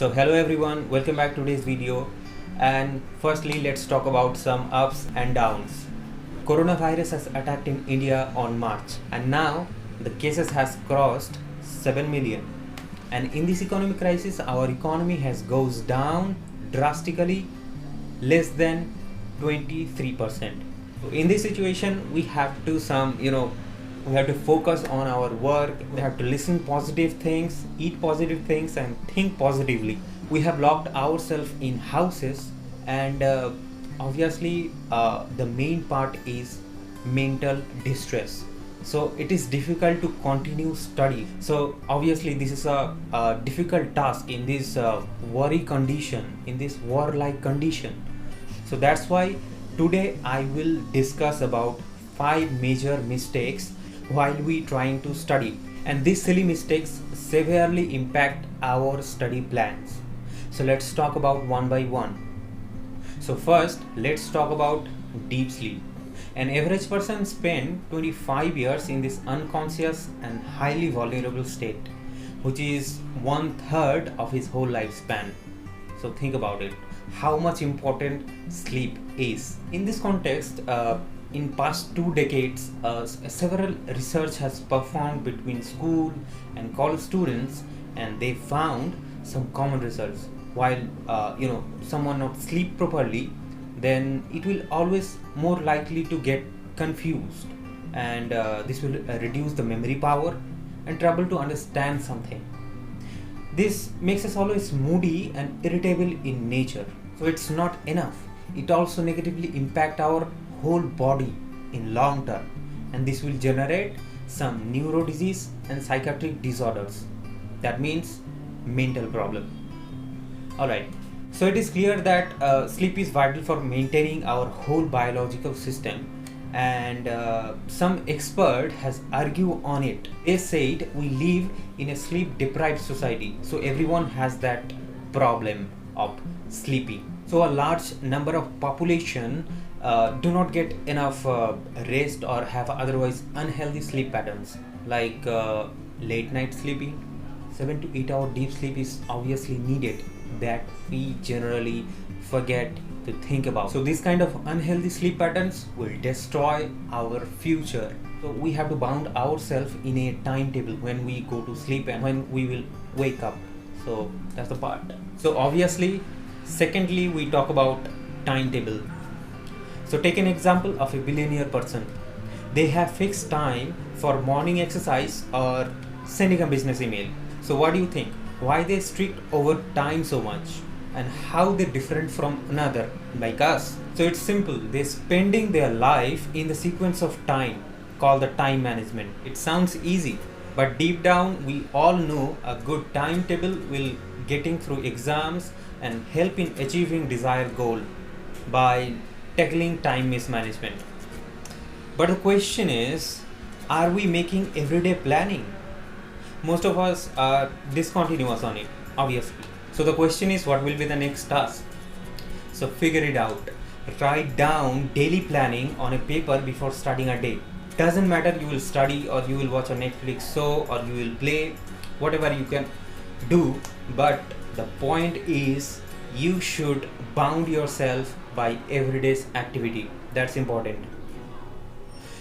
So hello everyone, welcome back to today's video. And firstly, let's talk about some ups and downs. Coronavirus has attacked in India on March, and now the cases has crossed 7 million. And in this economic crisis, our economy has goes down drastically, less than 23%. So in this situation, we have to we have to focus on our work. We have to listen positive things, eat positive things, and think positively. We have locked ourselves in houses, and obviously the main part is mental distress. So it is difficult to continue study. So obviously this is a difficult task in this worry condition, in this war-like condition. So that's why today I will discuss about 5 major mistakes while we trying to study, and these silly mistakes severely impact our study plans. So let's talk about one by one. So first, let's talk about deep sleep. An average person spends 25 years in this unconscious and highly vulnerable state, which is 1/3 of his whole lifespan. So think about it, how much important sleep is. In this context, in past 2 decades, several research has performed between school and college students, and they found some common results. While someone not sleep properly, then it will always more likely to get confused, and this will reduce the memory power and trouble to understand something. This makes us always moody and irritable in nature. So it's not enough, it also negatively impact our whole body in long term, and this will generate some neuro disease and psychiatric disorders. That means mental problem. Alright, so it is clear that sleep is vital for maintaining our whole biological system, and some expert has argued on it. They said we live in a sleep deprived society, so everyone has that problem of sleeping. So a large number of population do not get enough rest or have otherwise unhealthy sleep patterns, like late night sleeping. 7 to 8 hour deep sleep is obviously needed, that we generally forget to think about. So these kind of unhealthy sleep patterns will destroy our future. So we have to bound ourselves in a timetable when we go to sleep and when we will wake up. So that's the part. So obviously, secondly, we talk about timetable. So take an example of a billionaire person. They have fixed time for morning exercise or sending a business email. So what do you think? Why they strict over time so much, and how they different from another like us? So it's simple. They're spending their life in the sequence of time called the time management. It sounds easy, but deep down we all know a good timetable will getting through exams and help in achieving desired goal by tackling time mismanagement. But the question is, are we making everyday planning? Most of us are discontinuous on it, obviously. So the question is, what will be the next task? So figure it out. Write down daily planning on a paper before starting a day. Doesn't matter, you will study or you will watch a Netflix show or you will play, whatever you can do, but the point is you should bound yourself by everyday's activity. That's important.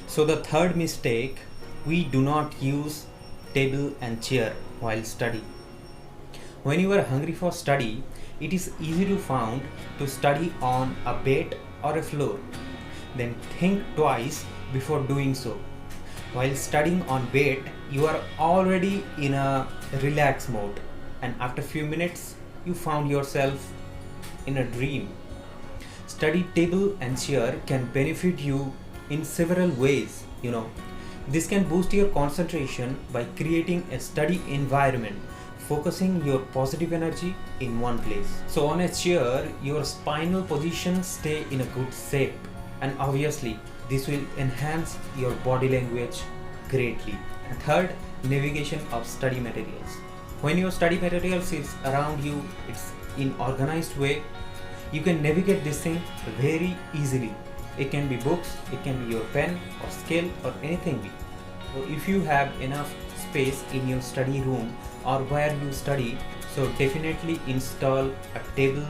So the third mistake, we do not use table and chair while study. When you are hungry for study, it is easy to found to study on a bed or a floor. Then think twice before doing so. While studying on bed, you are already in a relaxed mode, and after few minutes you found yourself in a dream. Study table and chair can benefit you in several ways. This can boost your concentration by creating a study environment, focusing your positive energy in one place. So on a chair, your spinal position stay in a good shape, and obviously this will enhance your body language greatly. And third, navigation of study materials. When your study materials is around you, it's in organized way, you can navigate this thing very easily. It can be books, it can be your pen or scale or anything. So if you have enough space in your study room or where you study, so definitely install a table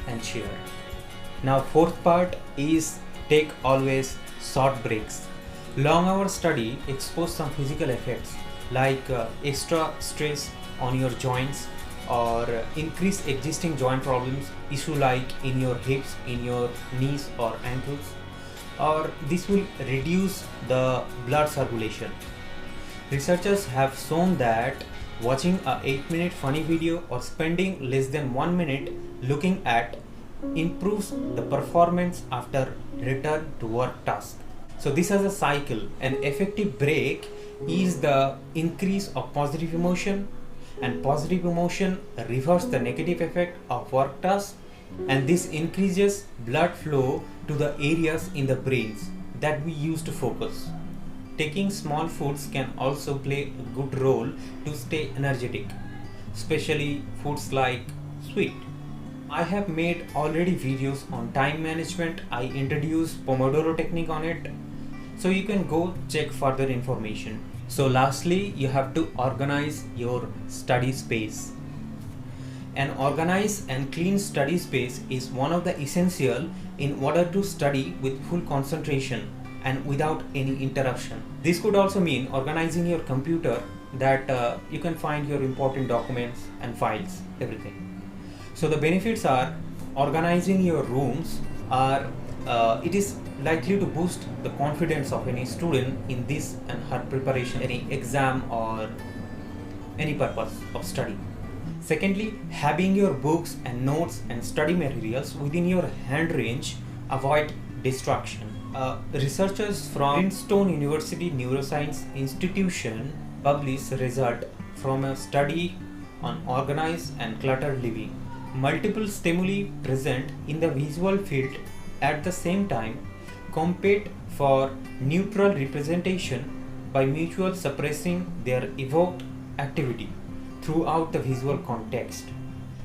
and chair. Now fourth part is take always short breaks. Long hour study expose some physical effects like extra stress on your joints or increase existing joint problems, issue like in your hips, in your knees or ankles, or this will reduce the blood circulation. Researchers have shown that watching a 8-minute funny video or spending less than 1 minute looking at improves the performance after return to work task. So this has a cycle. An effective break is the increase of positive emotion, and positive emotion reverses the negative effect of work task, and this increases blood flow to the areas in the brains that we use to focus. Taking small foods can also play a good role to stay energetic, especially foods like sweet. I have made already videos on time management. I introduced Pomodoro technique on it, so you can go check further information. So lastly, you have to organize your study space. An organized and clean study space is one of the essential in order to study with full concentration and without any interruption. This could also mean organizing your computer, that you can find your important documents and files, everything. So the benefits are organizing your rooms are it is likely to boost the confidence of any student in this and her preparation, any exam or any purpose of study. Secondly, having your books and notes and study materials within your hand range, avoid distraction. Researchers from Princeton University Neuroscience Institution published result from a study on organized and cluttered living. Multiple stimuli present in the visual field at the same time compete for neutral representation by mutual suppressing their evoked activity throughout the visual context,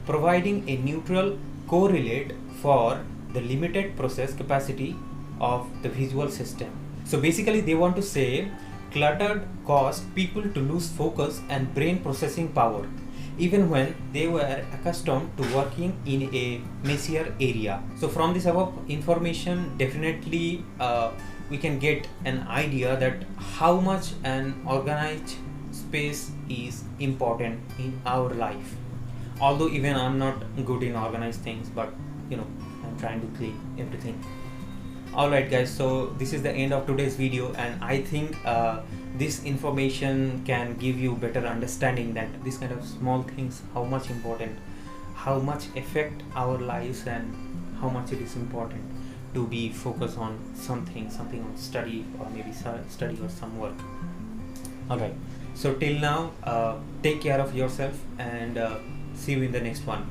providing a neutral correlate for the limited process capacity of the visual system. So basically they want to say cluttered caused people to lose focus and brain processing power even when they were accustomed to working in a messier area. So from this above information, definitely we can get an idea that how much an organized space is important in our life. Although even I'm not good in organized things, but I'm trying to clean everything. Alright guys, so this is the end of today's video, and I think this information can give you better understanding that this kind of small things, how much important, how much affect our lives, and how much it is important to be focused on something on study, or maybe study or some work. Alright, so till now, take care of yourself, and see you in the next one.